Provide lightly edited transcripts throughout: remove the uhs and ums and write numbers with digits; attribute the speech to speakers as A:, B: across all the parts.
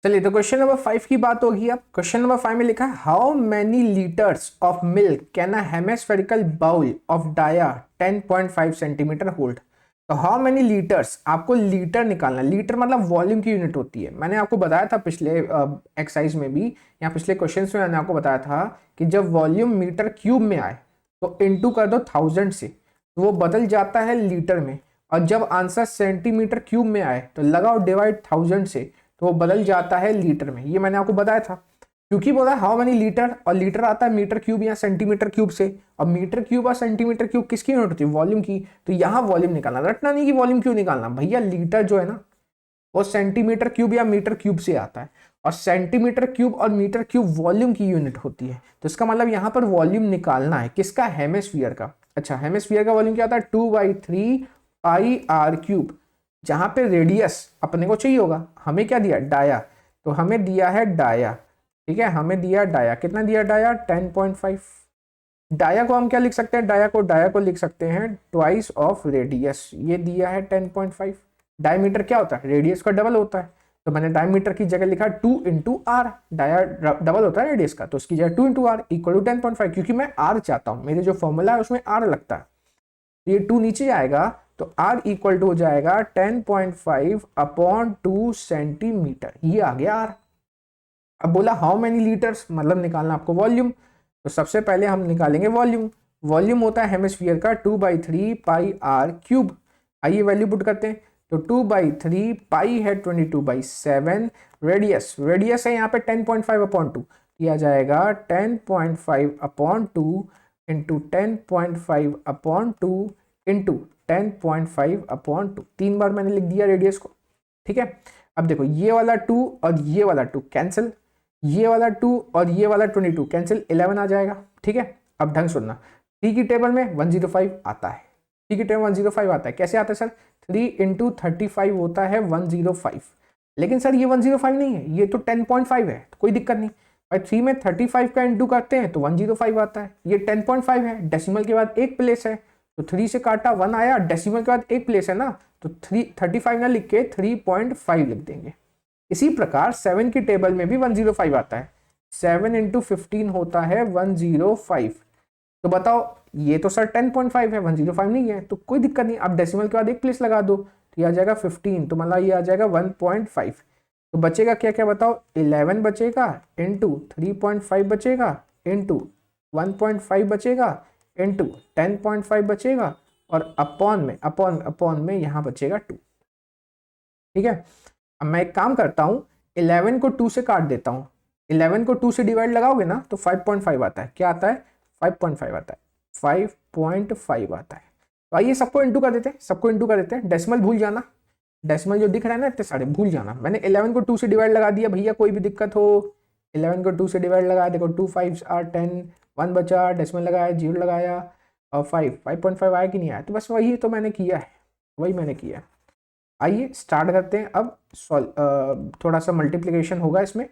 A: चलिए तो question number 5 की बात होगी। अब क्वेश्चन नंबर 5 में लिखा है how many litres of milk can a hemispherical bowl of dia 10.5 centimetre hold. तो हाउ मैनी लीटर्स, आपको लीटर निकालना। लीटर मतलब वॉल्यूम की यूनिट होती है। मैंने आपको बताया था पिछले एक्सरसाइज में भी या पिछले क्वेश्चन में मैंने आपको बताया था कि जब वॉल्यूम मीटर क्यूब में आए तो इनटू कर दो 1000 से, तो वो बदल जाता है लीटर में। और जब आंसर सेंटीमीटर क्यूब में आए तो लगाओ डिवाइड 1000 से, तो वो बदल जाता है लीटर में। ये मैंने आपको बताया था। क्योंकि बोला हाउ मेनी लीटर, और लीटर आता है मीटर क्यूब या सेंटीमीटर क्यूब से, और मीटर क्यूब और सेंटीमीटर क्यूब किसकी यूनिट होती है? वॉल्यूम की। तो यहाँ वॉल्यूम निकालना, रटना नहीं कि वॉल्यूम क्यों निकालना भैया। लीटर जो है ना वो सेंटीमीटर क्यूब या मीटर क्यूब से आता है, और सेंटीमीटर क्यूब और मीटर क्यूब वॉल्यूम की यूनिट होती है। तो इसका मतलब यहाँ पर वॉल्यूम निकालना है किसका? हेमिस्फीयर का। अच्छा, हेमिस्फीयर का वॉल्यूम क्या होता है? 2/3 पाई आर क्यूब। जहां पे रेडियस अपने को चाहिए होगा, हमें क्या दिया? डाया। तो हमें दिया है डाया, ठीक है, हमें दिया डाया। कितना दिया डाया? 10.5। डाया को हम क्या लिख सकते हैं? डाया को लिख सकते हैं ट्वाइस ऑफ रेडियस। ये दिया है 10.5। डायमीटर क्या होता है? रेडियस का डबल होता है। तो मैंने डायमीटर की जगह लिखा 2 × r। डाया डबल होता है रेडियस का, तो उसकी जगह 2 × r इक्वल टू 10.5। क्योंकि मैं r चाहता हूं, मेरे जो फॉर्मूला है उसमें r लगता है। ये 2 नीचे जाएगा तो r इक्वल टू हो जाएगा 10.5 अपॉन 2 सेंटीमीटर। ये आ गया r। अब बोला हाउ मेनी लीटर्स, मतलब निकालना आपको वॉल्यूम। तो सबसे पहले हम निकालेंगे वॉल्यूम। वॉल्यूम होता है हेमिस्फीयर का 2/3 पाई आर क्यूब। आइए वैल्यू पुट करते हैं। तो 2/3 पाई है 22/7। रेडियस, रेडियस है यहाँ पे 10.5 अपॉन 2, किया जाएगा 10.5 upon 2 into 10.5 upon 2 into 10.5 upon 2। 3 बार मैंने लिख दिया रेडियस को, ठीक है। अब देखो ये वाला 2 और ये वाला 2 कैंसिल, ये वाला 2 और ये वाला 22 कैंसिल, 11 आ जाएगा, ठीक है। अब ढंग सुनना, टी की टेबल में 105 आता है। टी की टेबल 105 आता है। कैसे आता है सर? 3 × 35 होता है 105। लेकिन सर ये 105 नहीं है, ये तो 10.5 है। तो कोई दिक्कत नहीं भाई, 3 में 35 का इंटू करते हैं तो 105 आता है। ये 10.5 है, डेसिमल के बाद एक प्लेस है, तो 3 से काटा 1 आया, डेसिमल के बाद एक प्लेस है ना, तो 35 ना लिख के 3.5 लिख देंगे। इसी प्रकार 7 की टेबल में भी 105 आता है। 7 × 15 होता है 105। तो बताओ, ये तो सर 10.5 है, 105 नहीं है, तो कोई दिक्कत नहीं। आप डेसिमल के बाद एक प्लेस लगा दो, तो ये आ जाएगा 15, तो मतलब ये आ जाएगा 1.5। तो बचेगा क्या क्या बताओ? 11 बचेगा इंटू 3.5 बचेगा इंटू 1.5 बचेगा इंटू 10.5 बचेगा, और अपॉन में यहाँ बचेगा 2, ठीक है। अब मैं एक काम करता हूँ, 11 को 2 से काट देता हूँ। 11 को 2 से डिवाइड लगाओगे ना तो 5.5 आता है। क्या आता है? 5.5 आता है। 5.5 आता है। तो आइए सबको इंटू कर देते हैं, सबको इंटू कर देते हैं। डेसिमल भूल जाना, डेसिमल जो दिख रहा है ना इतने सारे भूल जाना। मैंने 11 को 2 से डिवाइड लगा दिया भैया, कोई भी दिक्कत हो 11 को 2 से डिवाइड लगाया, देखो 2 5 आर 10, 1 बचा, डेसिमल लगाया, 0 लगाया, और 5.5 आया कि नहीं आया? तो बस वही तो मैंने किया है, वही मैंने किया है। आइए स्टार्ट करते हैं। अब थोड़ा सा मल्टीप्लिकेशन होगा इसमें।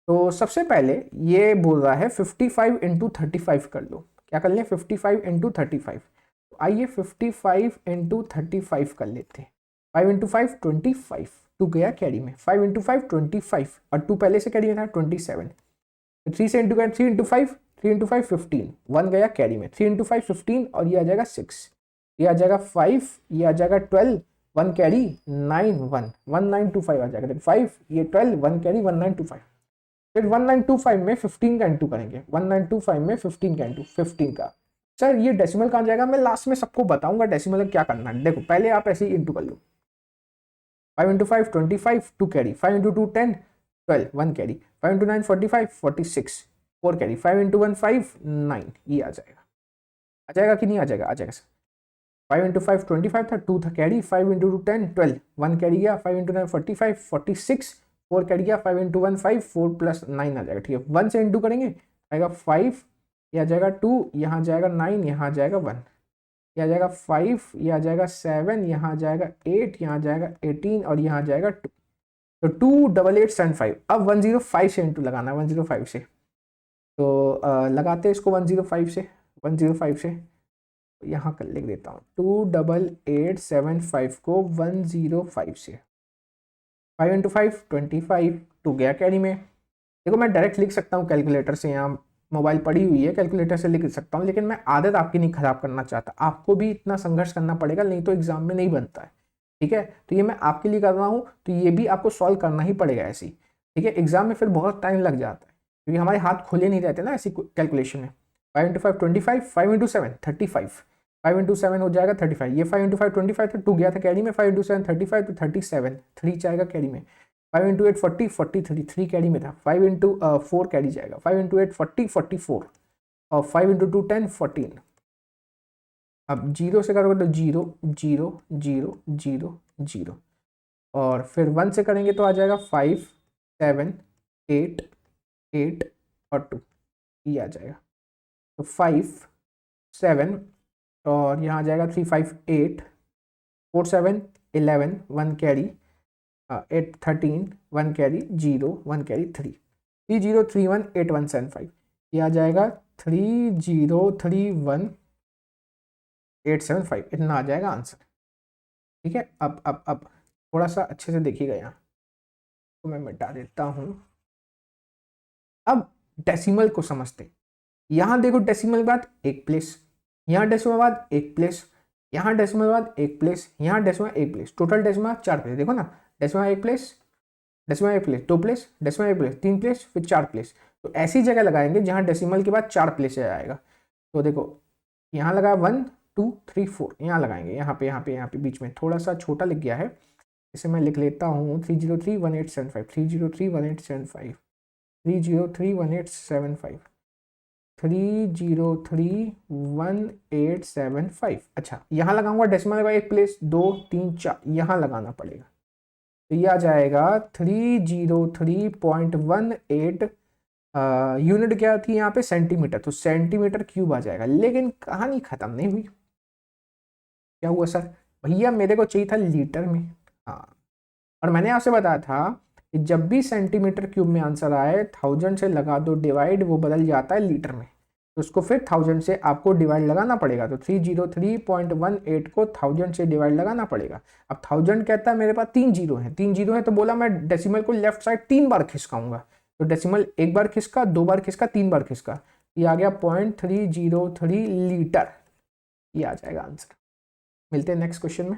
A: तो सबसे पहले ये बोल रहा है 55 × 35 कर लो। क्या कर लें? 55 × 35। तो आइए 55 × 35 कर लेते हैं। 5 × 5 25, 2 गया कैरी में। 5 × 5 25, और 2 पहले से कैरी में था 27। 3 से इंटू 3 × 5, 3 × 5 15, 1 गया कैरी में। 3 × 5 15, और ये आ जाएगा 6, ये आ जाएगा 5, ये आ जाएगा 12, 1 कैरी 9 1 1925 आ जाएगा। देखो 5, ये 12, 1 कैरी 1925। फिर 1925 में 15 का इंटू करेंगे। 1925 में 15 का इंटू 15 का। सर ये डेसिमल कहाँ जाएगा? मैं लास्ट में सबको बताऊंगा डेसिमल क्या करना है। देखो पहले आप ऐसे ही इंटू कर लो। 5 × 5 25, 2 कैरी। 5 × 2 10, 12, 1 कैरी। 5 × 9 45, 46, 4 कैरी। 5 × 1 5 9, ये आ जाएगा कि नहीं आ जाएगा? आ जाएगा सर। 5 × 5 25 था, 2 था कैरी। 5 × 2 10 12, 1 कैरी गया। 5 × 9 45, 46, 4 कैरी गया। 5 × 1 5, 4 + 9 आ जाएगा, ठीक है। 1 से इंटू करेंगे, आएगा 5, ये आ जाएगा 2, यहाँ जाएगा 9, यहाँ जाएगा 1, ये आ जाएगा 5, ये आ जाएगा 7, यहाँ जाएगा 8, यहाँ जाएगा 18, और यहाँ जाएगा 2। तो 28875। अब 105 से इंटू लगाना है, 105 से। तो लगाते हैं इसको 105 से, 105 से यहाँ कर लिख देता हूँ। 28875 को 105 से 5 इंटू 5 25, 2 गया कैरी में। देखो मैं डायरेक्ट लिख सकता हूँ कैलकुलेटर से, यहाँ मोबाइल पड़ी हुई है, कैलकुलेटर से लिख सकता हूँ, लेकिन मैं आदत आपकी नहीं खराब करना चाहता। आपको भी इतना संघर्ष करना पड़ेगा, नहीं तो एग्जाम में नहीं बनता है। ठीक है, तो ये मैं आपके लिए कर रहा हूँ, तो ये भी आपको सॉल्व करना ही पड़ेगा ऐसी। ठीक है, एग्जाम में फिर बहुत टाइम लग जाता है क्योंकि हमारे हाथ खुले नहीं रहते ना ऐसी कैलकुलेशन में। 5 इंटू 5 25, 5 इंटू 7 35, 5 इंटू 7 हो जाएगा 35। ये 5 इंटू 5 25 था, 2 गया था कैरी में, 5 इंटू 7 35 तो 37, 3 जाएगा कैरी में। 5 इंटू 8 40, 43, 3 कैरी में था। 5 इंटू 4 कैरी जाएगा, 5 इंटू 8 40, 44 और 5 इंटू 2 10 14। अब जीरो से करोगे तो 0 0 0 0 0 और फिर 1 से करेंगे तो आ जाएगा 5 7 8 8 और 2, ये आ जाएगा। तो 5 7 और यहाँ आ जाएगा 3 5 8 4 7 11 1 कैरी 8 13 1 कैरी 0 1 कैरी 3 3 0 3 1 8 1 7 5, ये आ जाएगा 3 0 3 1 8 7 5, इतना आ जाएगा आंसर। ठीक है, अब थोड़ा सा अच्छे से देखिएगा, यहाँ तो मैं मिटा देता हूँ। अब डेसिमल को समझते, यहाँ देखो डेसिमल के बाद एक प्लेस, यहाँ डेसिमल बाद एक प्लेस, यहाँ डेसिमल बाद एक प्लेस, यहाँ डेसिमल एक प्लेस, टोटल डेसिमल 4 प्लेस। देखो ना, डेसिमल एक प्लेस, डेसिमल एक प्लेस, 2 प्लेस, डेसिमल एक प्लेस, 3 प्लेस, फिर 4 प्लेस। तो ऐसी जगह लगाएंगे जहाँ डेसिमल के बाद 4 प्लेस आएगा। तो देखो यहाँ लगा 1 2 3 4, यहाँ लगाएंगे, यहाँ पे बीच में थोड़ा सा छोटा लिख गया है, इसे मैं लिख लेता हूँ 303 1875, 303 1875, 303 1875, 303 1875। अच्छा, यहाँ लगाऊंगा डेसिमल का एक प्लेस, 2 3 4 यहाँ लगाना पड़ेगा, तो ये आ जाएगा 303.18। यूनिट क्या थी यहाँ पे, सेंटीमीटर, तो सेंटीमीटर क्यूब आ जाएगा। लेकिन कहानी खत्म नहीं हुई, क्या हुआ सर, भैया मेरे को चाहिए था लीटर में। हाँ, और मैंने आपसे बताया था कि जब भी सेंटीमीटर क्यूब में आंसर आए 1000 से लगा दो डिवाइड, वो बदल जाता है लीटर में, तो उसको फिर 1000 से आपको डिवाइड लगाना पड़ेगा। तो 303.18 को 1000 से डिवाइड लगाना पड़ेगा। अब 1000 कहता है मेरे पास 3 जीरो है, 3 जीरो है, तो बोला मैं डेसिमल को लेफ्ट साइड 3 बार खिसकाऊंगा। तो डेसिमल एक बार खिसका, 2 बार खिसका, 3 बार खिसका, ये आ गया 0.303 लीटर, ये आ जाएगा आंसर। मिलते हैं नेक्स्ट क्वेश्चन में।